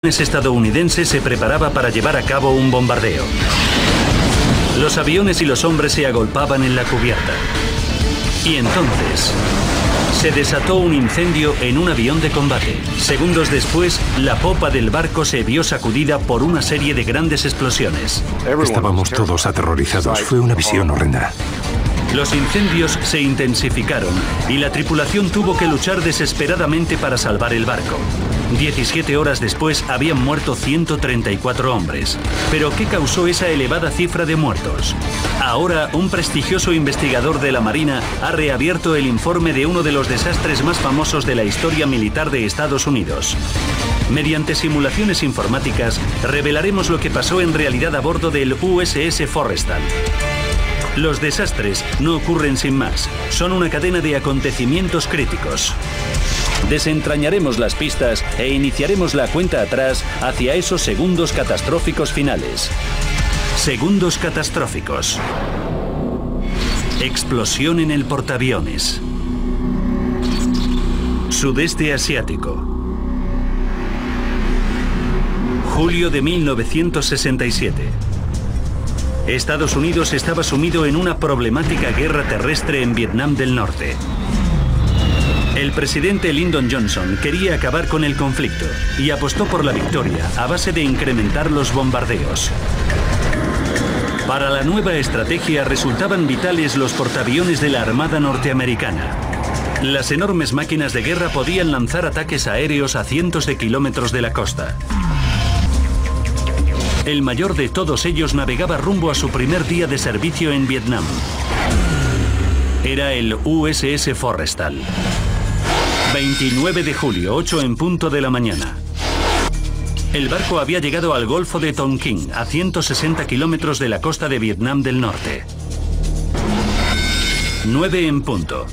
estadounidense se preparaba para llevar a cabo un bombardeo. Los aviones y los hombres se agolpaban en la cubierta. Y entonces se desató un incendio en un avión de combate. Segundos después, la popa del barco se vio sacudida por una serie de grandes explosiones. Estábamos todos aterrorizados. Fue una visión horrenda. Los incendios se intensificaron y la tripulación tuvo que luchar desesperadamente para salvar el barco. 17 horas después habían muerto 134 hombres. ¿Pero qué causó esa elevada cifra de muertos? Ahora, un prestigioso investigador de la Marina ha reabierto el informe de uno de los desastres más famosos de la historia militar de Estados Unidos. Mediante simulaciones informáticas, revelaremos lo que pasó en realidad a bordo del USS Forrestal. Los desastres no ocurren sin más, son una cadena de acontecimientos críticos. Desentrañaremos las pistas e iniciaremos la cuenta atrás hacia esos segundos catastróficos finales. Segundos catastróficos. Explosión en el portaaviones. Sudeste asiático. Julio de 1967. Estados Unidos estaba sumido en una problemática guerra terrestre en Vietnam del Norte. El presidente Lyndon Johnson quería acabar con el conflicto y apostó por la victoria a base de incrementar los bombardeos. Para la nueva estrategia resultaban vitales los portaaviones de la Armada norteamericana. Las enormes máquinas de guerra podían lanzar ataques aéreos a cientos de kilómetros de la costa. El mayor de todos ellos navegaba rumbo a su primer día de servicio en Vietnam. Era el USS Forrestal. 29 de julio, 8 en punto de la mañana. El barco había llegado al Golfo de Tonkin, a 160 kilómetros de la costa de Vietnam del Norte. 9 en punto.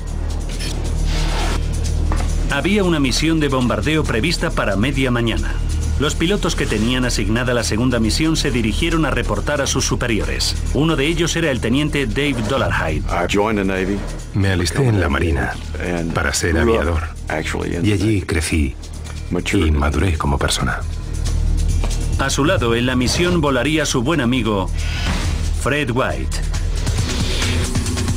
Había una misión de bombardeo prevista para media mañana. Los pilotos que tenían asignada la segunda misión se dirigieron a reportar a sus superiores. Uno de ellos era el teniente Dave Dolarhyde. Me alisté en la Marina para ser aviador. Y allí crecí y maduré como persona. A su lado, en la misión volaría su buen amigo Fred White.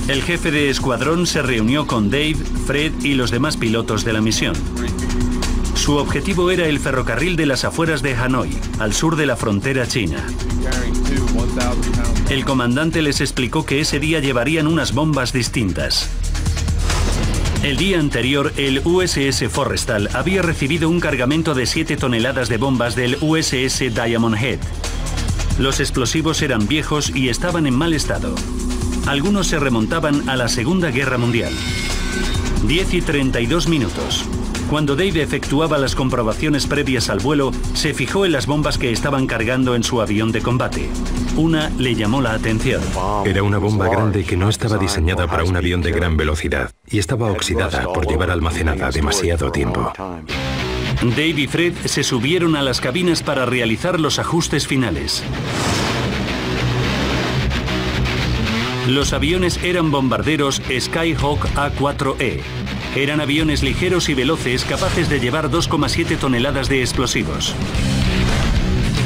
El jefe de escuadrón se reunió con Dave, Fred y los demás pilotos de la misión. Su objetivo era el ferrocarril de las afueras de Hanoi, al sur de la frontera china. El comandante les explicó que ese día llevarían unas bombas distintas. El día anterior, el USS Forrestal había recibido un cargamento de 7 toneladas de bombas del USS Diamond Head. Los explosivos eran viejos y estaban en mal estado. Algunos se remontaban a la Segunda Guerra Mundial. 10:32 minutos. Cuando Dave efectuaba las comprobaciones previas al vuelo, se fijó en las bombas que estaban cargando en su avión de combate. Una le llamó la atención. Era una bomba grande que no estaba diseñada para un avión de gran velocidad y estaba oxidada por llevar almacenada demasiado tiempo. Dave y Fred se subieron a las cabinas para realizar los ajustes finales. Los aviones eran bombarderos Skyhawk A4E. Eran aviones ligeros y veloces capaces de llevar 2,7 toneladas de explosivos.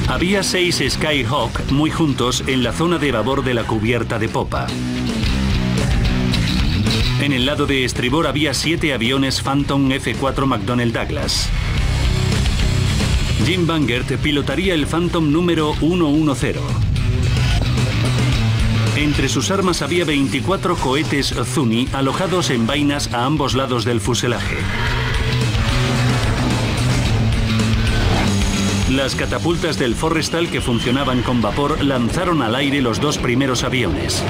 Había 6 Skyhawk muy juntos en la zona de babor de la cubierta de popa. En el lado de estribor había 7 aviones Phantom F-4 McDonnell Douglas. Jim Bangert pilotaría el Phantom número 110. Entre sus armas había 24 cohetes Zuni alojados en vainas a ambos lados del fuselaje. Las catapultas del Forrestal, que funcionaban con vapor, lanzaron al aire los 2 primeros aviones.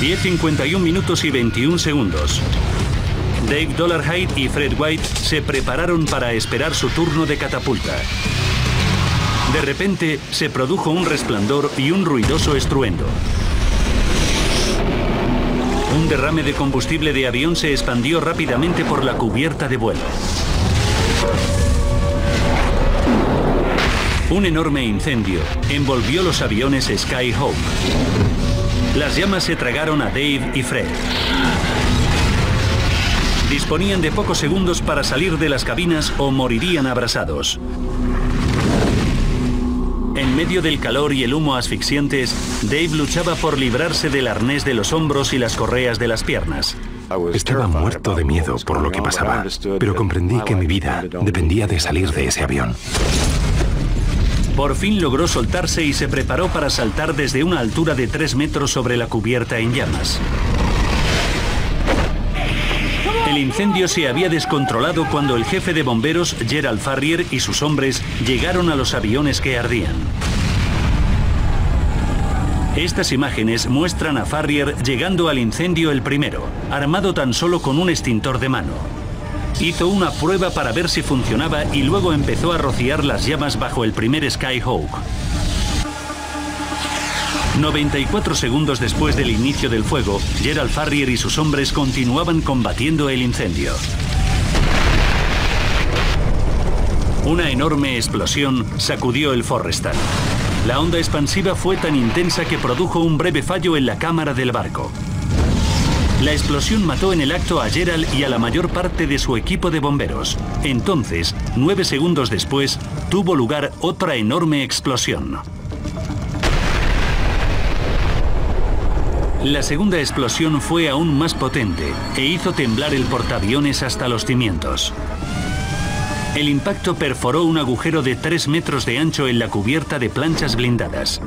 10:51 minutos y 21 segundos. Dave Dolarhyde y Fred White se prepararon para esperar su turno de catapulta. De repente, se produjo un resplandor y un ruidoso estruendo. Un derrame de combustible de avión se expandió rápidamente por la cubierta de vuelo. Un enorme incendio envolvió los aviones Skyhawk. Las llamas se tragaron a Dave y Fred. Disponían de pocos segundos para salir de las cabinas o morirían abrasados. En medio del calor y el humo asfixiantes, Dave luchaba por librarse del arnés de los hombros y las correas de las piernas. Estaba muerto de miedo por lo que pasaba, pero comprendí que mi vida dependía de salir de ese avión. Por fin logró soltarse y se preparó para saltar desde una altura de 3 metros sobre la cubierta en llamas. El incendio se había descontrolado cuando el jefe de bomberos, Gerald Farrier, y sus hombres llegaron a los aviones que ardían. Estas imágenes muestran a Farrier llegando al incendio el primero, armado tan solo con un extintor de mano. Hizo una prueba para ver si funcionaba y luego empezó a rociar las llamas bajo el primer Skyhawk. 94 segundos después del inicio del fuego, Gerald Farrier y sus hombres continuaban combatiendo el incendio. Una enorme explosión sacudió el Forrestal. La onda expansiva fue tan intensa que produjo un breve fallo en la cámara del barco. La explosión mató en el acto a Gerald y a la mayor parte de su equipo de bomberos. Entonces, 9 segundos después, tuvo lugar otra enorme explosión. La segunda explosión fue aún más potente e hizo temblar el portaaviones hasta los cimientos. El impacto perforó un agujero de 3 metros de ancho en la cubierta de planchas blindadas.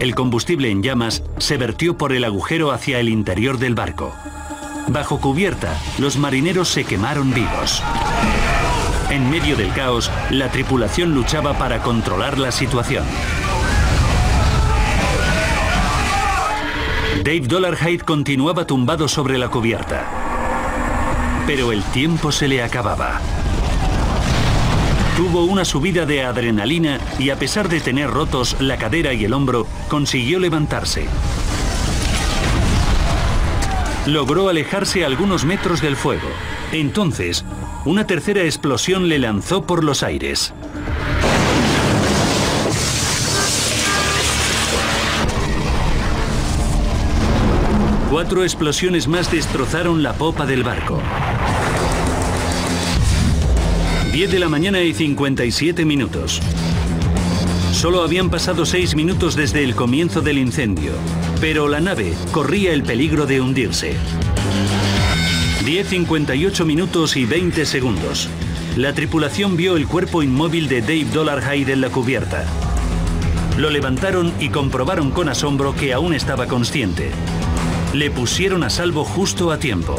El combustible en llamas se vertió por el agujero hacia el interior del barco. Bajo cubierta, los marineros se quemaron vivos. En medio del caos, la tripulación luchaba para controlar la situación. Dave Dolarhyde continuaba tumbado sobre la cubierta. Pero el tiempo se le acababa. Tuvo una subida de adrenalina y a pesar de tener rotos la cadera y el hombro, consiguió levantarse. Logró alejarse a algunos metros del fuego. Entonces, una tercera explosión le lanzó por los aires. Cuatro explosiones más destrozaron la popa del barco. 10 de la mañana y 57 minutos. Solo habían pasado 6 minutos desde el comienzo del incendio, pero la nave corría el peligro de hundirse. 10:58 minutos y 20 segundos. La tripulación vio el cuerpo inmóvil de Dave Dolarhyde en la cubierta. Lo levantaron y comprobaron con asombro que aún estaba consciente. Le pusieron a salvo justo a tiempo.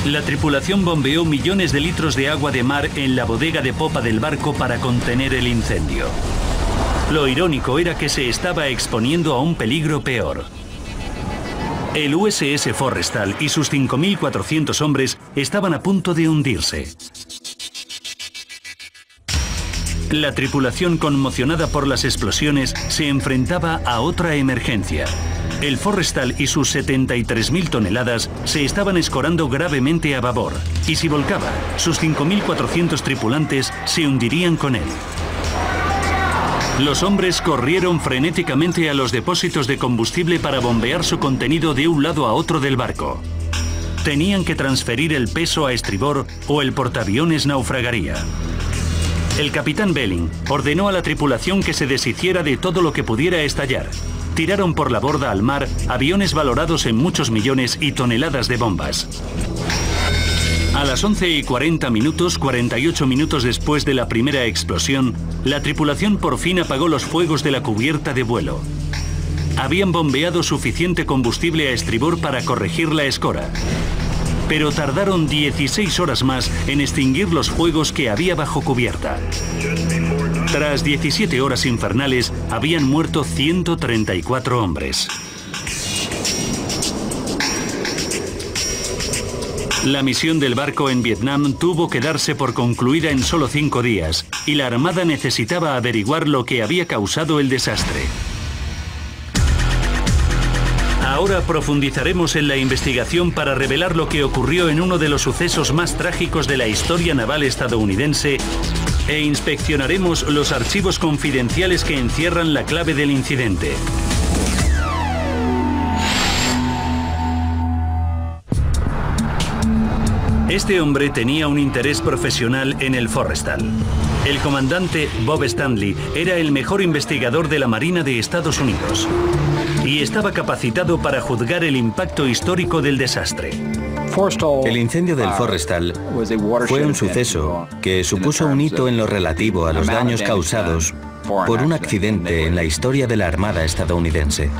La tripulación bombeó millones de litros de agua de mar en la bodega de popa del barco para contener el incendio. Lo irónico era que se estaba exponiendo a un peligro peor. El USS Forrestal y sus 5.400 hombres estaban a punto de hundirse. La tripulación, conmocionada por las explosiones, se enfrentaba a otra emergencia. El Forrestal y sus 73.000 toneladas se estaban escorando gravemente a babor, y si volcaba, sus 5.400 tripulantes se hundirían con él. Los hombres corrieron frenéticamente a los depósitos de combustible para bombear su contenido de un lado a otro del barco. Tenían que transferir el peso a estribor o el portaaviones naufragaría. El capitán Belling ordenó a la tripulación que se deshiciera de todo lo que pudiera estallar. Tiraron por la borda al mar aviones valorados en muchos millones y toneladas de bombas. A las 11:40 minutos, 48 minutos después de la primera explosión, la tripulación por fin apagó los fuegos de la cubierta de vuelo. Habían bombeado suficiente combustible a estribor para corregir la escora, pero tardaron 16 horas más en extinguir los fuegos que había bajo cubierta. Tras 17 horas infernales, habían muerto 134 hombres. La misión del barco en Vietnam tuvo que darse por concluida en solo 5 días, y la Armada necesitaba averiguar lo que había causado el desastre. Ahora profundizaremos en la investigación para revelar lo que ocurrió en uno de los sucesos más trágicos de la historia naval estadounidense e inspeccionaremos los archivos confidenciales que encierran la clave del incidente. Este hombre tenía un interés profesional en el Forrestal. El comandante Bob Stanley era el mejor investigador de la Marina de Estados Unidos y estaba capacitado para juzgar el impacto histórico del desastre. El incendio del Forrestal fue un suceso que supuso un hito en lo relativo a los daños causados por un accidente en la historia de la Armada estadounidense.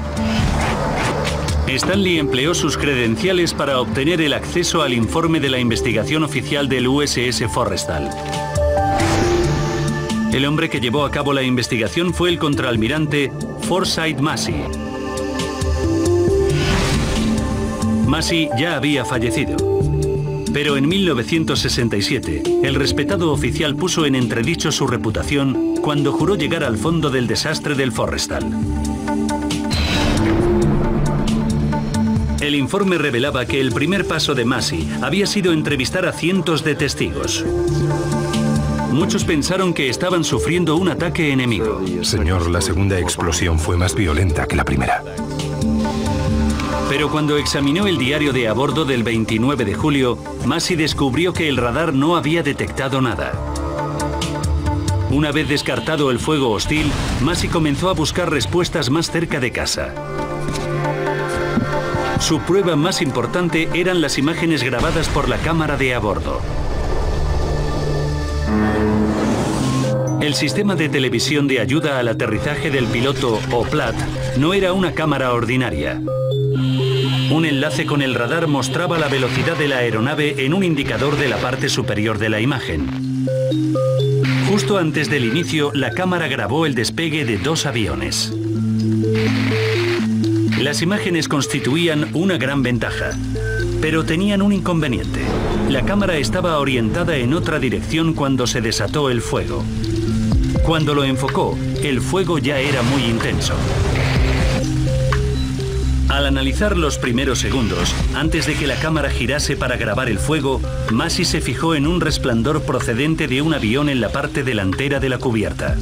Stanley empleó sus credenciales para obtener el acceso al informe de la investigación oficial del USS Forrestal. El hombre que llevó a cabo la investigación fue el contraalmirante Forsyth Massey. Massey ya había fallecido, pero en 1967 el respetado oficial puso en entredicho su reputación cuando juró llegar al fondo del desastre del Forrestal. El informe revelaba que el primer paso de Massey había sido entrevistar a cientos de testigos. Muchos pensaron que estaban sufriendo un ataque enemigo. Señor, la segunda explosión fue más violenta que la primera. Pero cuando examinó el diario de a bordo del 29 de julio, Massey descubrió que el radar no había detectado nada. Una vez descartado el fuego hostil, Massey comenzó a buscar respuestas más cerca de casa. Su prueba más importante eran las imágenes grabadas por la cámara de a bordo. El sistema de televisión de ayuda al aterrizaje del piloto, o PLAT, no era una cámara ordinaria. Un enlace con el radar mostraba la velocidad de la aeronave en un indicador de la parte superior de la imagen. Justo antes del inicio, la cámara grabó el despegue de 2 aviones. Las imágenes constituían una gran ventaja, pero tenían un inconveniente. La cámara estaba orientada en otra dirección cuando se desató el fuego. Cuando lo enfocó, el fuego ya era muy intenso. Al analizar los primeros segundos, antes de que la cámara girase para grabar el fuego, Massey se fijó en un resplandor procedente de un avión en la parte delantera de la cubierta.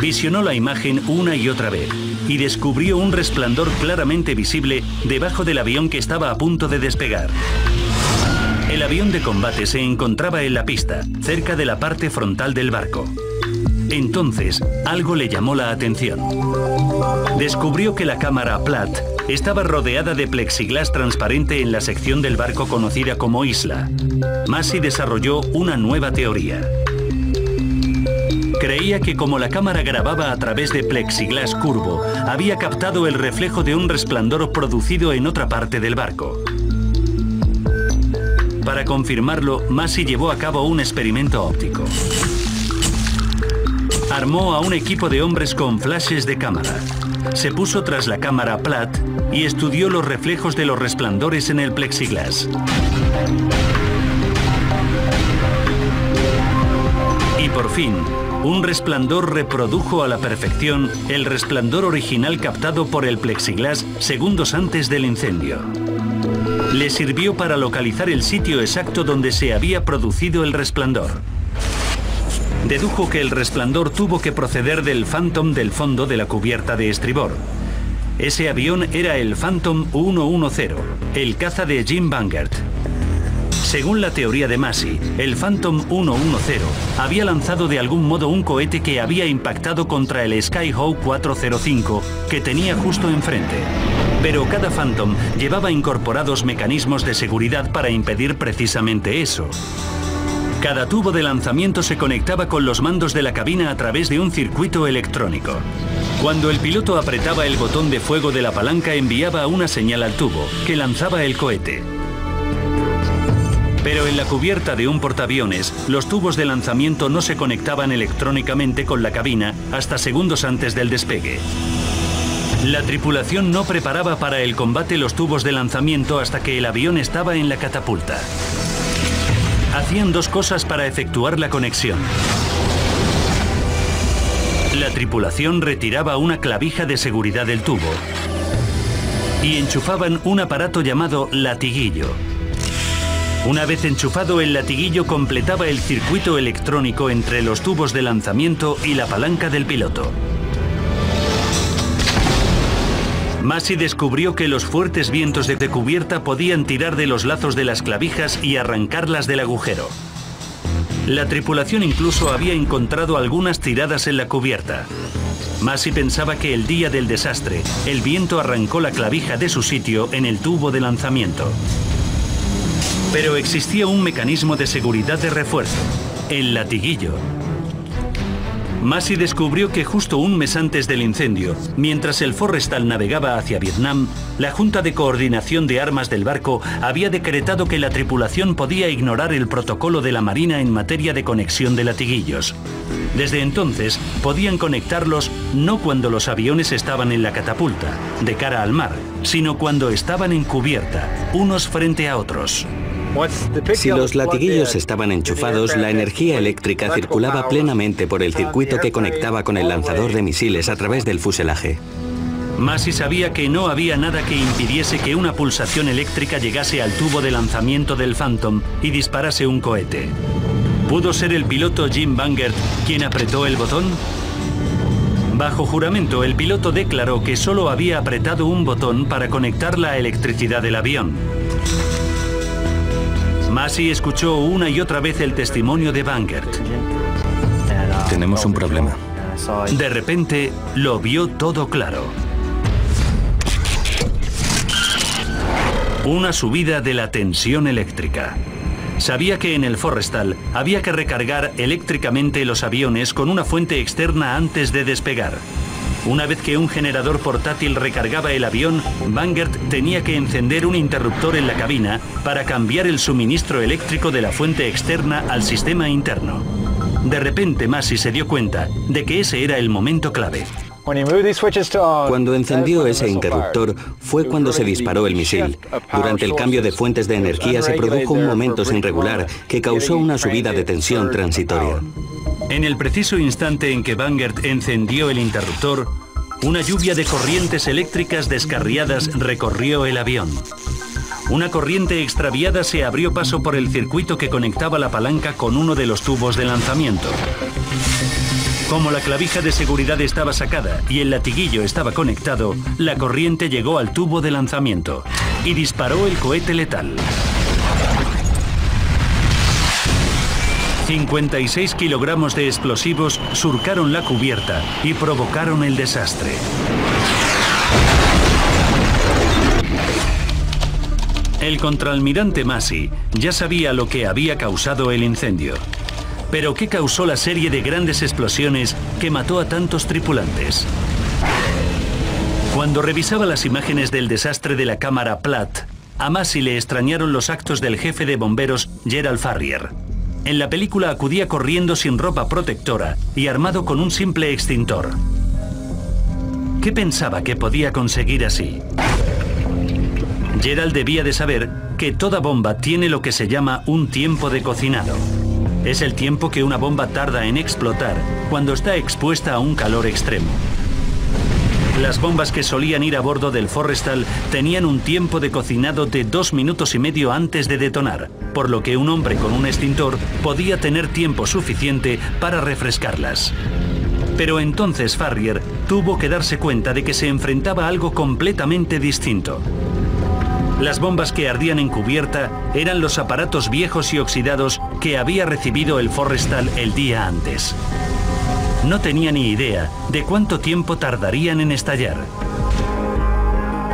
Visionó la imagen una y otra vez y descubrió un resplandor claramente visible debajo del avión que estaba a punto de despegar. El avión de combate se encontraba en la pista, cerca de la parte frontal del barco. Entonces, algo le llamó la atención. Descubrió que la cámara PLAT estaba rodeada de plexiglás transparente en la sección del barco conocida como isla. Massey desarrolló una nueva teoría. Creía que como la cámara grababa a través de plexiglás curvo, había captado el reflejo de un resplandor producido en otra parte del barco. Para confirmarlo, Massey llevó a cabo un experimento óptico. Armó a un equipo de hombres con flashes de cámara. Se puso tras la cámara PLAT y estudió los reflejos de los resplandores en el plexiglás. Y por fin, un resplandor reprodujo a la perfección el resplandor original captado por el plexiglás segundos antes del incendio. Le sirvió para localizar el sitio exacto donde se había producido el resplandor. Dedujo que el resplandor tuvo que proceder del Phantom del fondo de la cubierta de estribor. Ese avión era el Phantom 110, el caza de Jim Bangert. Según la teoría de Massey, el Phantom 110 había lanzado de algún modo un cohete que había impactado contra el Skyhawk 405 que tenía justo enfrente. Pero cada Phantom llevaba incorporados mecanismos de seguridad para impedir precisamente eso. Cada tubo de lanzamiento se conectaba con los mandos de la cabina a través de un circuito electrónico. Cuando el piloto apretaba el botón de fuego de la palanca, enviaba una señal al tubo, que lanzaba el cohete. Pero en la cubierta de un portaaviones, los tubos de lanzamiento no se conectaban electrónicamente con la cabina hasta segundos antes del despegue. La tripulación no preparaba para el combate los tubos de lanzamiento hasta que el avión estaba en la catapulta. Hacían 2 cosas para efectuar la conexión. La tripulación retiraba una clavija de seguridad del tubo y enchufaban un aparato llamado latiguillo. Una vez enchufado, el latiguillo completaba el circuito electrónico entre los tubos de lanzamiento y la palanca del piloto. Massey descubrió que los fuertes vientos de cubierta podían tirar de los lazos de las clavijas y arrancarlas del agujero. La tripulación incluso había encontrado algunas tiradas en la cubierta. Massey pensaba que el día del desastre, el viento arrancó la clavija de su sitio en el tubo de lanzamiento. Pero existía un mecanismo de seguridad de refuerzo, el latiguillo. Massey descubrió que justo un mes antes del incendio, mientras el Forrestal navegaba hacia Vietnam, la Junta de Coordinación de Armas del barco había decretado que la tripulación podía ignorar el protocolo de la Marina en materia de conexión de latiguillos. Desde entonces, podían conectarlos no cuando los aviones estaban en la catapulta, de cara al mar, sino cuando estaban en cubierta, unos frente a otros. Si los latiguillos estaban enchufados, la energía eléctrica circulaba plenamente por el circuito que conectaba con el lanzador de misiles a través del fuselaje. Massey sabía que no había nada que impidiese que una pulsación eléctrica llegase al tubo de lanzamiento del Phantom y disparase un cohete. ¿Pudo ser el piloto Jim Bangert quien apretó el botón? Bajo juramento, el piloto declaró que solo había apretado un botón para conectar la electricidad del avión. Massey escuchó una y otra vez el testimonio de Bangert. Tenemos un problema. De repente, lo vio todo claro. Una subida de la tensión eléctrica. Sabía que en el Forrestal había que recargar eléctricamente los aviones con una fuente externa antes de despegar. Una vez que un generador portátil recargaba el avión, Bangert tenía que encender un interruptor en la cabina para cambiar el suministro eléctrico de la fuente externa al sistema interno. De repente Massey se dio cuenta de que ese era el momento clave. Cuando encendió ese interruptor fue cuando se disparó el misil. Durante el cambio de fuentes de energía se produjo un momento sin regular que causó una subida de tensión transitoria. En el preciso instante en que Bangert encendió el interruptor, una lluvia de corrientes eléctricas descarriadas recorrió el avión. Una corriente extraviada se abrió paso por el circuito que conectaba la palanca con uno de los tubos de lanzamiento. Como la clavija de seguridad estaba sacada y el latiguillo estaba conectado, la corriente llegó al tubo de lanzamiento y disparó el cohete letal. 56 kilogramos de explosivos surcaron la cubierta y provocaron el desastre. El contraalmirante Massey ya sabía lo que había causado el incendio. Pero ¿qué causó la serie de grandes explosiones que mató a tantos tripulantes? Cuando revisaba las imágenes del desastre de la cámara Platt, a Massey le extrañaron los actos del jefe de bomberos Gerald Farrier. En la película acudía corriendo sin ropa protectora y armado con un simple extintor. ¿Qué pensaba que podía conseguir así? Gerald debía de saber que toda bomba tiene lo que se llama un tiempo de cocinado. Es el tiempo que una bomba tarda en explotar cuando está expuesta a un calor extremo. Las bombas que solían ir a bordo del Forrestal tenían un tiempo de cocinado de 2 minutos y medio antes de detonar, por lo que un hombre con un extintor podía tener tiempo suficiente para refrescarlas. Pero entonces Farrier tuvo que darse cuenta de que se enfrentaba a algo completamente distinto. Las bombas que ardían en cubierta eran los aparatos viejos y oxidados que había recibido el Forrestal el día antes. No tenía ni idea de cuánto tiempo tardarían en estallar.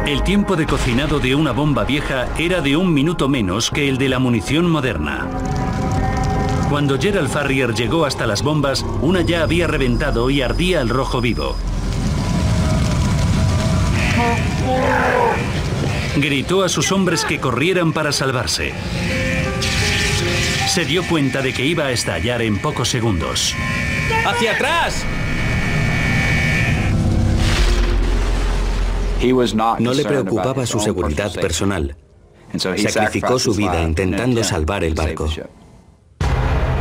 El tiempo de cocinado de una bomba vieja era de 1 minuto menos que el de la munición moderna. Cuando Gerald Farrier llegó hasta las bombas, una ya había reventado y ardía al rojo vivo. Gritó a sus hombres que corrieran para salvarse. Se dio cuenta de que iba a estallar en pocos segundos. ¡Hacia atrás! No le preocupaba su seguridad personal. Sacrificó su vida intentando salvar el barco.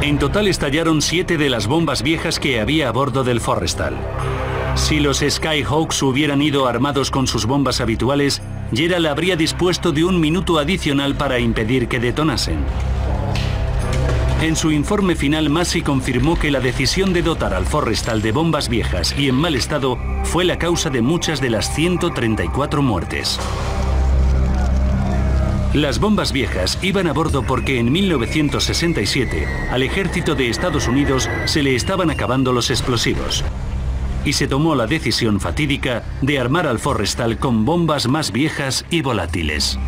En total estallaron 7 de las bombas viejas que había a bordo del Forrestal. Si los Skyhawks hubieran ido armados con sus bombas habituales, Gerald habría dispuesto de 1 minuto adicional para impedir que detonasen. En su informe final, Massey confirmó que la decisión de dotar al Forrestal de bombas viejas y en mal estado fue la causa de muchas de las 134 muertes. Las bombas viejas iban a bordo porque en 1967 al ejército de Estados Unidos se le estaban acabando los explosivos. Y se tomó la decisión fatídica de armar al Forrestal con bombas más viejas y volátiles.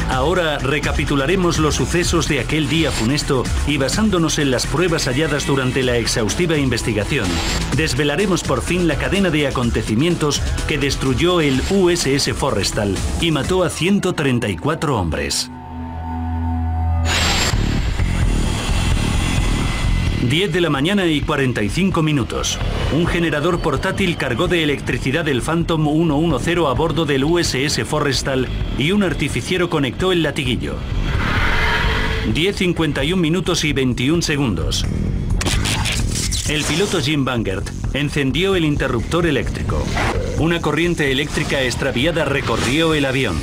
Ahora recapitularemos los sucesos de aquel día funesto y basándonos en las pruebas halladas durante la exhaustiva investigación, desvelaremos por fin la cadena de acontecimientos que destruyó el USS Forrestal y mató a 134 hombres. 10 de la mañana y 45 minutos. Un generador portátil cargó de electricidad el Phantom 110 a bordo del USS Forrestal y un artificiero conectó el latiguillo. 10:51 minutos y 21 segundos. El piloto Jim Bangert encendió el interruptor eléctrico. Una corriente eléctrica extraviada recorrió el avión.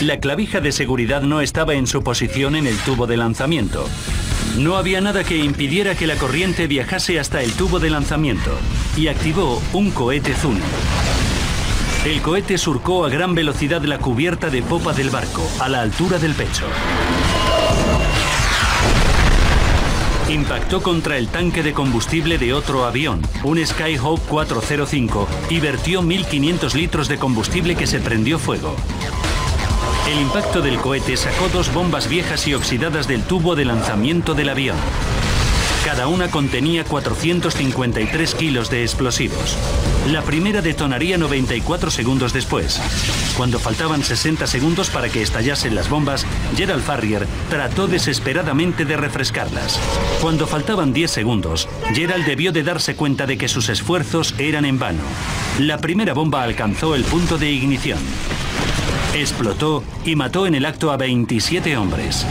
La clavija de seguridad no estaba en su posición en el tubo de lanzamiento. No había nada que impidiera que la corriente viajase hasta el tubo de lanzamiento y activó un cohete Zuni. El cohete surcó a gran velocidad la cubierta de popa del barco, a la altura del pecho. Impactó contra el tanque de combustible de otro avión, un Skyhawk 405, y vertió 1.500 litros de combustible que se prendió fuego. El impacto del cohete sacó 2 bombas viejas y oxidadas del tubo de lanzamiento del avión. Cada una contenía 453 kilos de explosivos. La primera detonaría 94 segundos después. Cuando faltaban 60 segundos para que estallasen las bombas, Gerald Farrier trató desesperadamente de refrescarlas. Cuando faltaban 10 segundos, Gerald debió de darse cuenta de que sus esfuerzos eran en vano. La primera bomba alcanzó el punto de ignición. Explotó y mató en el acto a 27 hombres.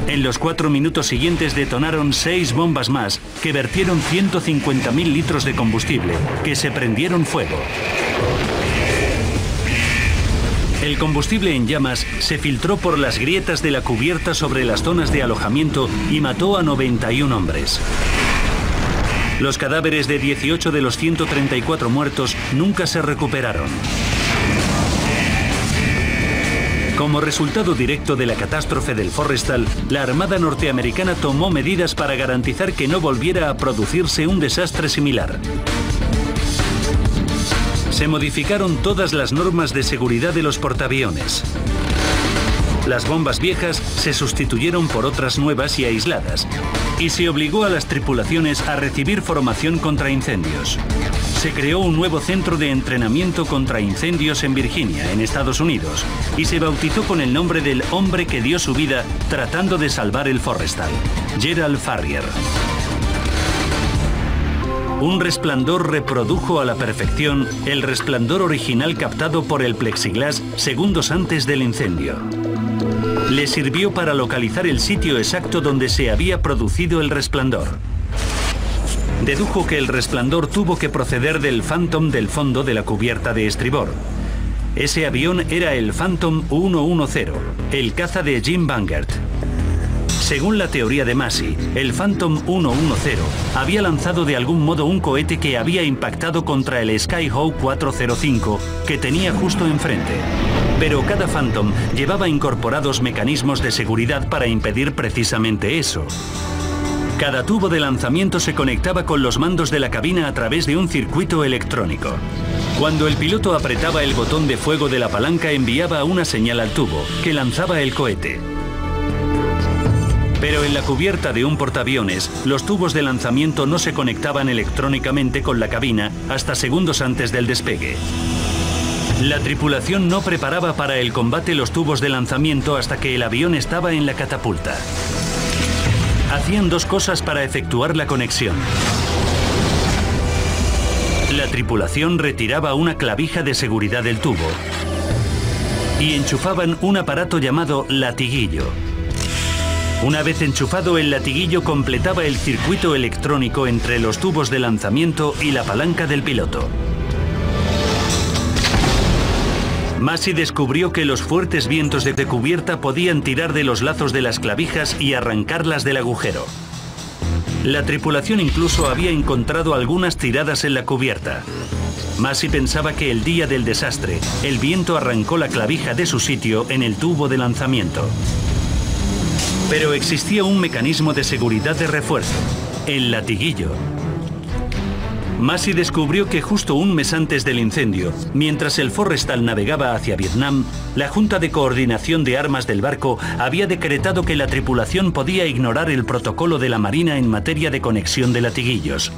En los 4 minutos siguientes detonaron 6 bombas más que vertieron 150.000 litros de combustible, que se prendieron fuego. El combustible en llamas se filtró por las grietas de la cubierta sobre las zonas de alojamiento y mató a 91 hombres. Los cadáveres de 18 de los 134 muertos nunca se recuperaron. Como resultado directo de la catástrofe del Forrestal, la Armada norteamericana tomó medidas para garantizar que no volviera a producirse un desastre similar. Se modificaron todas las normas de seguridad de los portaaviones. Las bombas viejas se sustituyeron por otras nuevas y aisladas, y se obligó a las tripulaciones a recibir formación contra incendios. Se creó un nuevo centro de entrenamiento contra incendios en Virginia, en Estados Unidos, y se bautizó con el nombre del hombre que dio su vida tratando de salvar el Forrestal, Gerald Farrier. Un resplandor reprodujo a la perfección el resplandor original captado por el plexiglas segundos antes del incendio. Le sirvió para localizar el sitio exacto donde se había producido el resplandor. Dedujo que el resplandor tuvo que proceder del Phantom del fondo de la cubierta de estribor. Ese avión era el Phantom 110, el caza de Jim Bangert. Según la teoría de Massey, el Phantom 110 había lanzado de algún modo un cohete que había impactado contra el Skyhawk 405 que tenía justo enfrente. Pero cada Phantom llevaba incorporados mecanismos de seguridad para impedir precisamente eso. Cada tubo de lanzamiento se conectaba con los mandos de la cabina a través de un circuito electrónico. Cuando el piloto apretaba el botón de fuego de la palanca, enviaba una señal al tubo, que lanzaba el cohete. Pero en la cubierta de un portaaviones, los tubos de lanzamiento no se conectaban electrónicamente con la cabina hasta segundos antes del despegue. La tripulación no preparaba para el combate los tubos de lanzamiento hasta que el avión estaba en la catapulta. Hacían 2 cosas para efectuar la conexión. La tripulación retiraba una clavija de seguridad del tubo y enchufaban un aparato llamado latiguillo. Una vez enchufado, el latiguillo completaba el circuito electrónico entre los tubos de lanzamiento y la palanca del piloto. Massey descubrió que los fuertes vientos de cubierta podían tirar de los lazos de las clavijas y arrancarlas del agujero. La tripulación incluso había encontrado algunas tiradas en la cubierta. Massey pensaba que el día del desastre, el viento arrancó la clavija de su sitio en el tubo de lanzamiento. Pero existía un mecanismo de seguridad de refuerzo, el latiguillo. Massey descubrió que justo un mes antes del incendio, mientras el Forrestal navegaba hacia Vietnam, la Junta de Coordinación de Armas del barco había decretado que la tripulación podía ignorar el protocolo de la Marina en materia de conexión de latiguillos.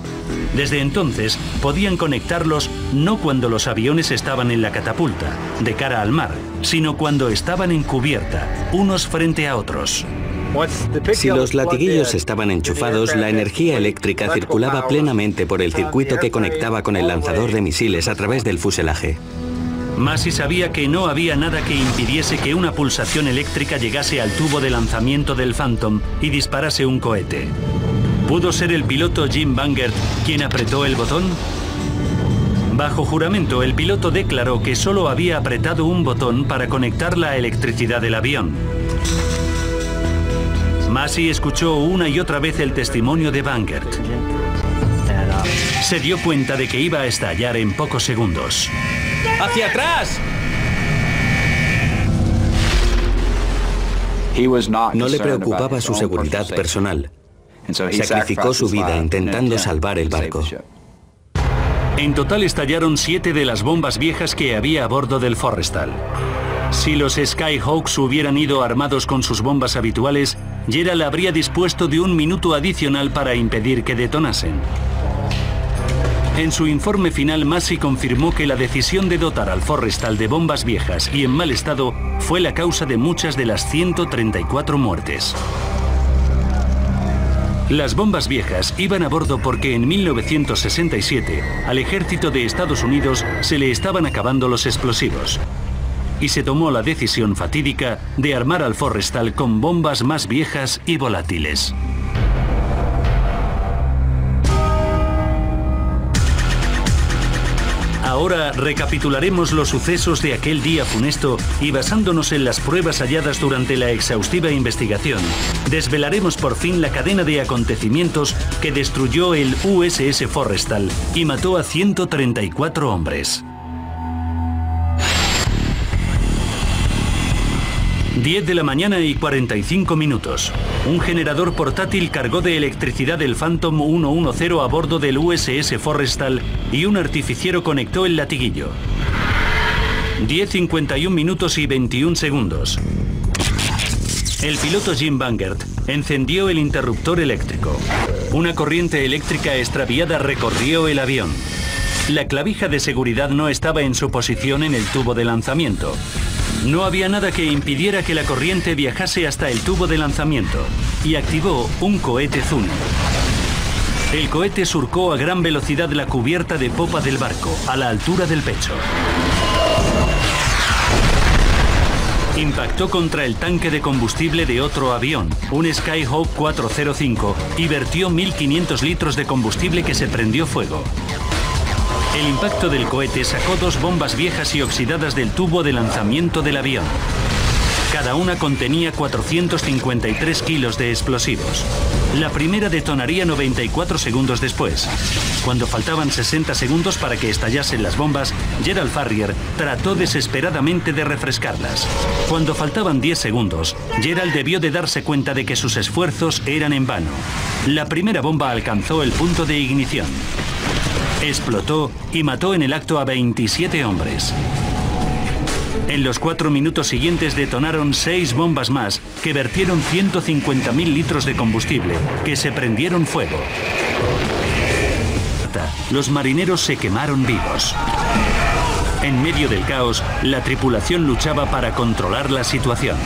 Desde entonces, podían conectarlos no cuando los aviones estaban en la catapulta, de cara al mar, sino cuando estaban en cubierta, unos frente a otros. Si los latiguillos estaban enchufados, la energía eléctrica circulaba plenamente por el circuito que conectaba con el lanzador de misiles a través del fuselaje. Massey sabía que no había nada que impidiese que una pulsación eléctrica llegase al tubo de lanzamiento del Phantom y disparase un cohete. ¿Pudo ser el piloto Jim Bangert quien apretó el botón? Bajo juramento, el piloto declaró que solo había apretado un botón para conectar la electricidad del avión. Massey escuchó una y otra vez el testimonio de Bangert. Se dio cuenta de que iba a estallar en pocos segundos. ¡Hacia atrás! No le preocupaba su seguridad personal. Sacrificó su vida intentando salvar el barco. En total estallaron 7 de las bombas viejas que había a bordo del Forrestal. Si los Skyhawks hubieran ido armados con sus bombas habituales, Gerald habría dispuesto de un minuto adicional para impedir que detonasen. En su informe final, Massey confirmó que la decisión de dotar al Forrestal de bombas viejas y en mal estado fue la causa de muchas de las 134 muertes. Las bombas viejas iban a bordo porque en 1967 al ejército de Estados Unidos se le estaban acabando los explosivos. Y se tomó la decisión fatídica de armar al Forrestal con bombas más viejas y volátiles. Ahora recapitularemos los sucesos de aquel día funesto y basándonos en las pruebas halladas durante la exhaustiva investigación, desvelaremos por fin la cadena de acontecimientos que destruyó el USS Forrestal y mató a 134 hombres. 10 de la mañana y 45 minutos. Un generador portátil cargó de electricidad el Phantom 110 a bordo del USS Forrestal y un artificiero conectó el latiguillo. 10:51 minutos y 21 segundos. El piloto Jim Bangert encendió el interruptor eléctrico. Una corriente eléctrica extraviada recorrió el avión. La clavija de seguridad no estaba en su posición en el tubo de lanzamiento. No había nada que impidiera que la corriente viajase hasta el tubo de lanzamiento y activó un cohete Zuni. El cohete surcó a gran velocidad la cubierta de popa del barco, a la altura del pecho. Impactó contra el tanque de combustible de otro avión, un Skyhawk 405, y vertió 1.500 litros de combustible que se prendió fuego. El impacto del cohete sacó 2 bombas viejas y oxidadas del tubo de lanzamiento del avión. Cada una contenía 453 kilos de explosivos. La primera detonaría 94 segundos después. Cuando faltaban 60 segundos para que estallasen las bombas, Gerald Farrier trató desesperadamente de refrescarlas. Cuando faltaban 10 segundos, Gerald debió de darse cuenta de que sus esfuerzos eran en vano. La primera bomba alcanzó el punto de ignición. Explotó y mató en el acto a 27 hombres. En los 4 minutos siguientes detonaron 6 bombas más que vertieron 150.000 litros de combustible, que se prendieron fuego. Los marineros se quemaron vivos. En medio del caos, la tripulación luchaba para controlar la situación.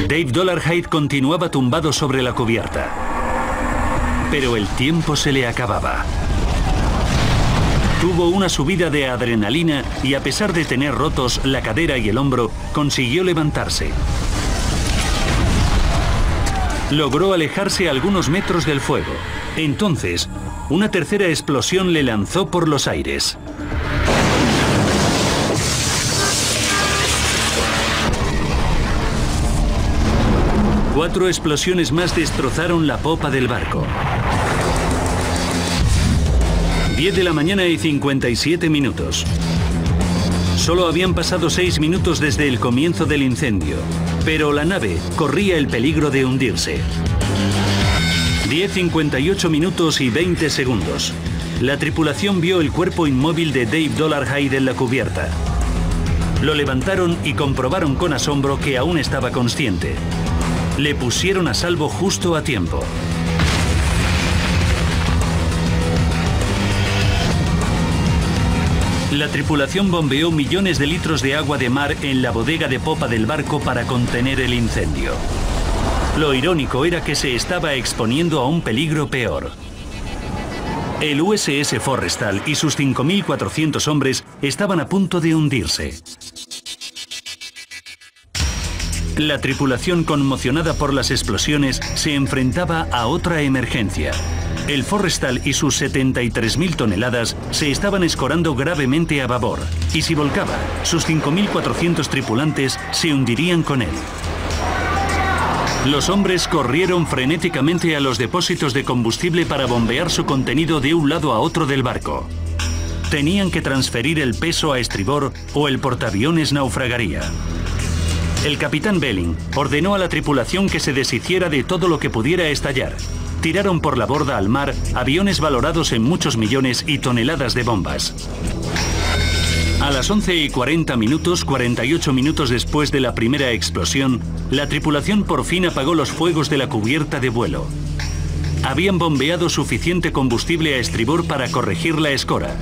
Dave Dollarhide continuaba tumbado sobre la cubierta. Pero el tiempo se le acababa. Tuvo una subida de adrenalina y a pesar de tener rotos la cadera y el hombro, consiguió levantarse. Logró alejarse a algunos metros del fuego. Entonces, Una tercera explosión le lanzó por los aires. Cuatro explosiones más destrozaron la popa del barco. 10 de la mañana y 57 minutos. Solo habían pasado 6 minutos desde el comienzo del incendio, pero la nave corría el peligro de hundirse. 10:58 minutos y 20 segundos. La tripulación vio el cuerpo inmóvil de Dave Dollarhide en la cubierta. Lo levantaron y comprobaron con asombro que aún estaba consciente. Le pusieron a salvo justo a tiempo. La tripulación bombeó millones de litros de agua de mar en la bodega de popa del barco para contener el incendio. Lo irónico era que se estaba exponiendo a un peligro peor. El USS Forrestal y sus 5.400 hombres estaban a punto de hundirse. La tripulación, conmocionada por las explosiones, se enfrentaba a otra emergencia. El Forrestal y sus 73.000 toneladas se estaban escorando gravemente a babor, y si volcaba, sus 5.400 tripulantes se hundirían con él. Los hombres corrieron frenéticamente a los depósitos de combustible para bombear su contenido de un lado a otro del barco. Tenían que transferir el peso a estribor o el portaaviones naufragaría. El capitán Belling ordenó a la tripulación que se deshiciera de todo lo que pudiera estallar. Tiraron por la borda al mar aviones valorados en muchos millones y toneladas de bombas. A las 11:40 minutos, 48 minutos después de la primera explosión, la tripulación por fin apagó los fuegos de la cubierta de vuelo. Habían bombeado suficiente combustible a estribor para corregir la escora,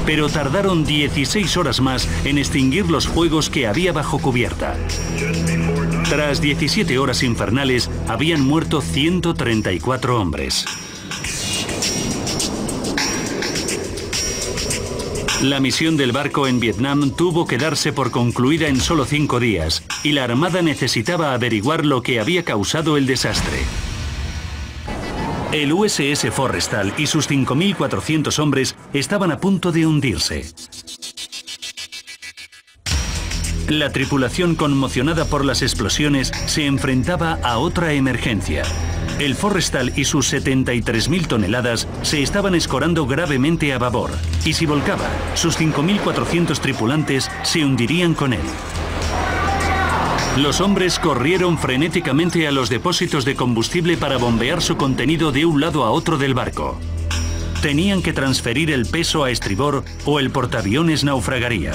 pero tardaron 16 horas más en extinguir los fuegos que había bajo cubierta. Tras 17 horas infernales, habían muerto 134 hombres. La misión del barco en Vietnam tuvo que darse por concluida en solo 5 días, y la Armada necesitaba averiguar lo que había causado el desastre. El USS Forrestal y sus 5.400 hombres estaban a punto de hundirse. La tripulación, conmocionada por las explosiones, se enfrentaba a otra emergencia. El Forrestal y sus 73.000 toneladas se estaban escorando gravemente a babor, y si volcaba, sus 5.400 tripulantes se hundirían con él. Los hombres corrieron frenéticamente a los depósitos de combustible para bombear su contenido de un lado a otro del barco. Tenían que transferir el peso a estribor o el portaaviones naufragaría.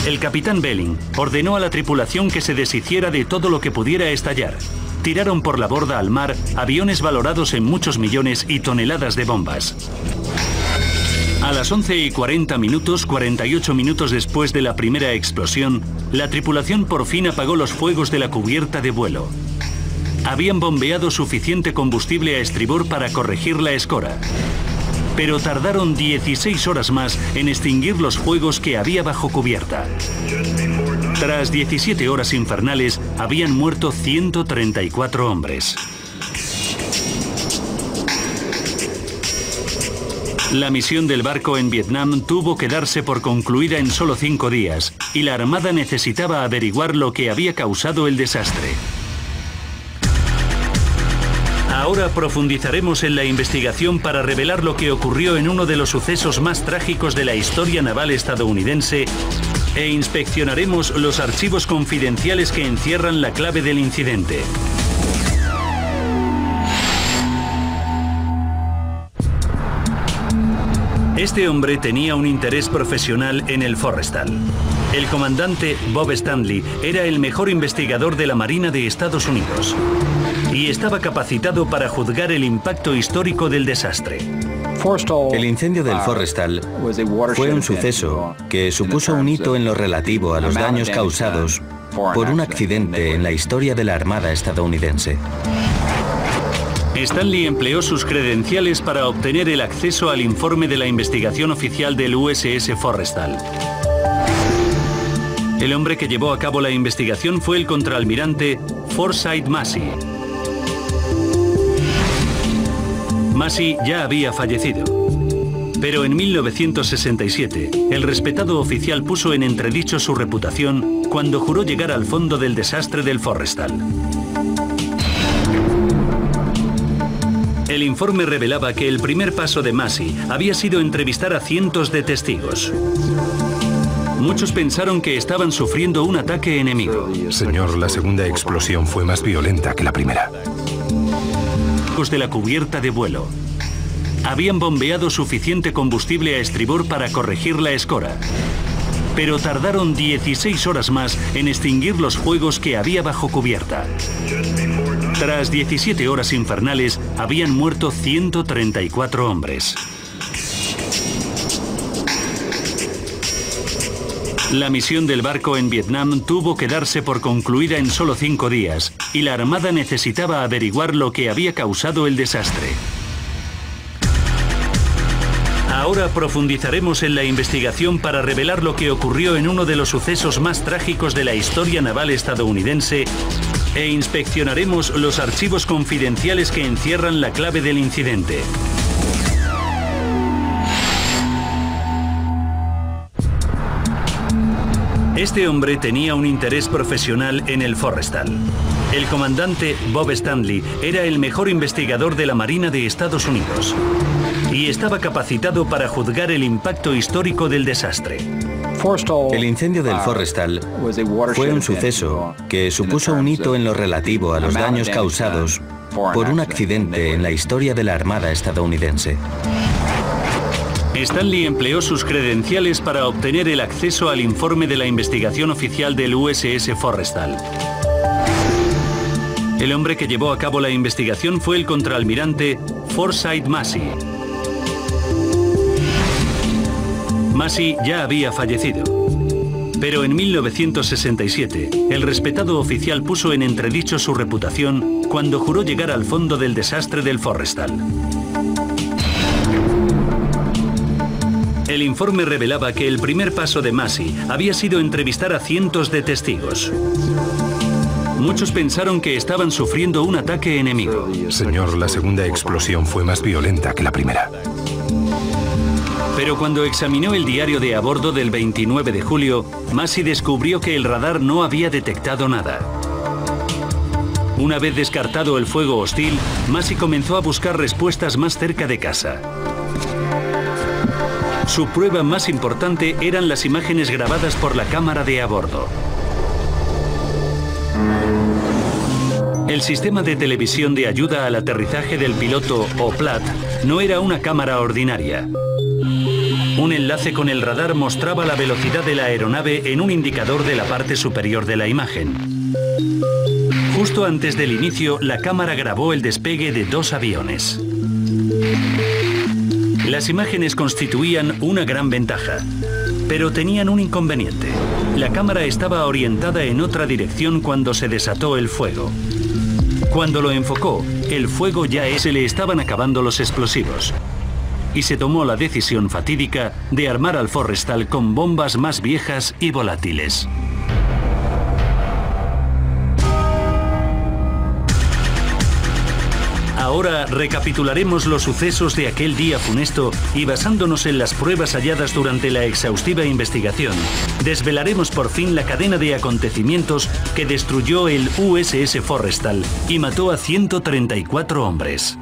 El capitán Belling ordenó a la tripulación que se deshiciera de todo lo que pudiera estallar. Tiraron por la borda al mar aviones valorados en muchos millones y toneladas de bombas. A las 11:40 minutos, 48 minutos después de la primera explosión, la tripulación por fin apagó los fuegos de la cubierta de vuelo. Habían bombeado suficiente combustible a estribor para corregir la escora, pero tardaron 16 horas más en extinguir los fuegos que había bajo cubierta. Tras 17 horas infernales, habían muerto 134 hombres. La misión del barco en Vietnam tuvo que darse por concluida en solo 5 días, y la Armada necesitaba averiguar lo que había causado el desastre. Ahora profundizaremos en la investigación para revelar lo que ocurrió en uno de los sucesos más trágicos de la historia naval estadounidense e inspeccionaremos los archivos confidenciales que encierran la clave del incidente. Este hombre tenía un interés profesional en el Forrestal. El comandante Bob Stanley era el mejor investigador de la Marina de Estados Unidos y estaba capacitado para juzgar el impacto histórico del desastre. El incendio del Forrestal fue un suceso que supuso un hito en lo relativo a los daños causados por un accidente en la historia de la Armada estadounidense. Stanley empleó sus credenciales para obtener el acceso al informe de la investigación oficial del USS Forrestal. El hombre que llevó a cabo la investigación fue el contraalmirante Forsyth Massey. Massey ya había fallecido. Pero en 1967, el respetado oficial puso en entredicho su reputación cuando juró llegar al fondo del desastre del Forrestal. El informe revelaba que el primer paso de Massey había sido entrevistar a cientos de testigos. Muchos pensaron que estaban sufriendo un ataque enemigo. Señor, la segunda explosión fue más violenta que la primera. De la cubierta de vuelo. Habían bombeado suficiente combustible a estribor para corregir la escora, pero tardaron 16 horas más en extinguir los fuegos que había bajo cubierta. Tras 17 horas infernales, habían muerto 134 hombres. La misión del barco en Vietnam tuvo que darse por concluida en solo 5 días, y la Armada necesitaba averiguar lo que había causado el desastre. Ahora profundizaremos en la investigación para revelar lo que ocurrió en uno de los sucesos más trágicos de la historia naval estadounidense e inspeccionaremos los archivos confidenciales que encierran la clave del incidente. Este hombre tenía un interés profesional en el Forrestal. El comandante Bob Stanley era el mejor investigador de la Marina de Estados Unidos y estaba capacitado para juzgar el impacto histórico del desastre. El incendio del Forrestal fue un suceso que supuso un hito en lo relativo a los daños causados por un accidente en la historia de la Armada estadounidense. Stanley empleó sus credenciales para obtener el acceso al informe de la investigación oficial del USS Forrestal. El hombre que llevó a cabo la investigación fue el contraalmirante Forsyth Massey. Massey ya había fallecido, pero en 1967 el respetado oficial puso en entredicho su reputación cuando juró llegar al fondo del desastre del Forrestal. El informe revelaba que el primer paso de Massey había sido entrevistar a cientos de testigos. Muchos pensaron que estaban sufriendo un ataque enemigo. Señor, la segunda explosión fue más violenta que la primera. Pero cuando examinó el diario de a bordo del 29 de julio, Massey descubrió que el radar no había detectado nada. Una vez descartado el fuego hostil, Massey comenzó a buscar respuestas más cerca de casa. Su prueba más importante eran las imágenes grabadas por la cámara de a bordo. El sistema de televisión de ayuda al aterrizaje del piloto, o PLAT, no era una cámara ordinaria. Un enlace con el radar mostraba la velocidad de la aeronave en un indicador de la parte superior de la imagen. Justo antes del inicio, la cámara grabó el despegue de 2 aviones. Las imágenes constituían una gran ventaja, pero tenían un inconveniente. La cámara estaba orientada en otra dirección cuando se desató el fuego. Cuando lo enfocó, el fuego ya se le estaban acabando los explosivos. Y se tomó la decisión fatídica de armar al Forrestal con bombas más viejas y volátiles. Ahora recapitularemos los sucesos de aquel día funesto y basándonos en las pruebas halladas durante la exhaustiva investigación, desvelaremos por fin la cadena de acontecimientos que destruyó el USS Forrestal y mató a 134 hombres.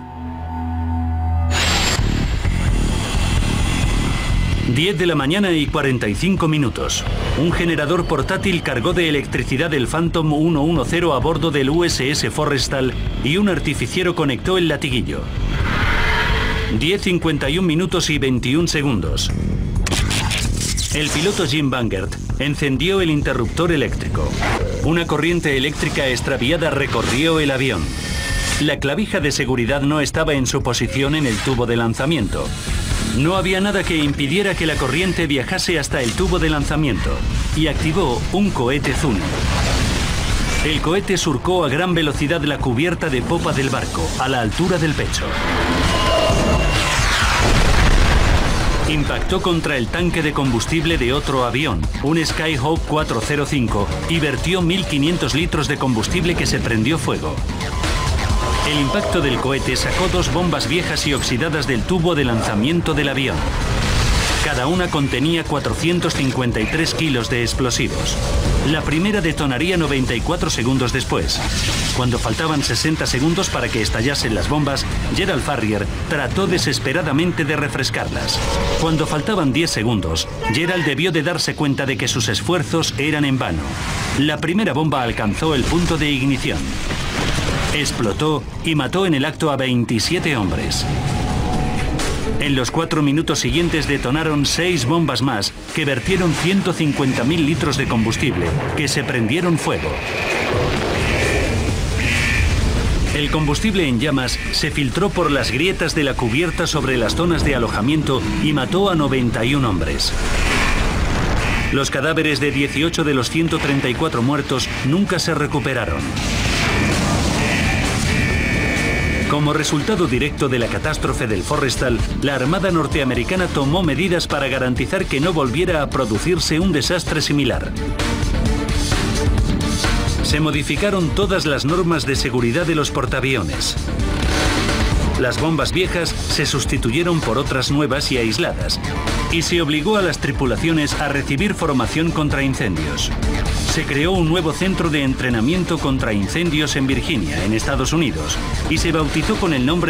10 de la mañana y 45 minutos. Un generador portátil cargó de electricidad el Phantom 110 a bordo del USS Forrestal y un artificiero conectó el latiguillo. 10:51 minutos y 21 segundos. El piloto Jim Bangert encendió el interruptor eléctrico. Una corriente eléctrica extraviada recorrió el avión. La clavija de seguridad no estaba en su posición en el tubo de lanzamiento. No había nada que impidiera que la corriente viajase hasta el tubo de lanzamiento y activó un cohete Zuni. El cohete surcó a gran velocidad la cubierta de popa del barco, a la altura del pecho. Impactó contra el tanque de combustible de otro avión, un Skyhawk 405, y vertió 1.500 litros de combustible que se prendió fuego. El impacto del cohete sacó 2 bombas viejas y oxidadas del tubo de lanzamiento del avión. Cada una contenía 453 kilos de explosivos. La primera detonaría 94 segundos después. Cuando faltaban 60 segundos para que estallasen las bombas, Gerald Farrier trató desesperadamente de refrescarlas. Cuando faltaban 10 segundos, Gerald debió de darse cuenta de que sus esfuerzos eran en vano. La primera bomba alcanzó el punto de ignición. Explotó y mató en el acto a 27 hombres. En los 4 minutos siguientes detonaron 6 bombas más que vertieron 150.000 litros de combustible, que se prendieron fuego. El combustible en llamas se filtró por las grietas de la cubierta sobre las zonas de alojamiento y mató a 91 hombres. Los cadáveres de 18 de los 134 muertos nunca se recuperaron. Como resultado directo de la catástrofe del Forrestal, la Armada norteamericana tomó medidas para garantizar que no volviera a producirse un desastre similar. Se modificaron todas las normas de seguridad de los portaaviones. Las bombas viejas se sustituyeron por otras nuevas y aisladas, y se obligó a las tripulaciones a recibir formación contra incendios. Se creó un nuevo centro de entrenamiento contra incendios en Virginia, en Estados Unidos, y se bautizó con el nombre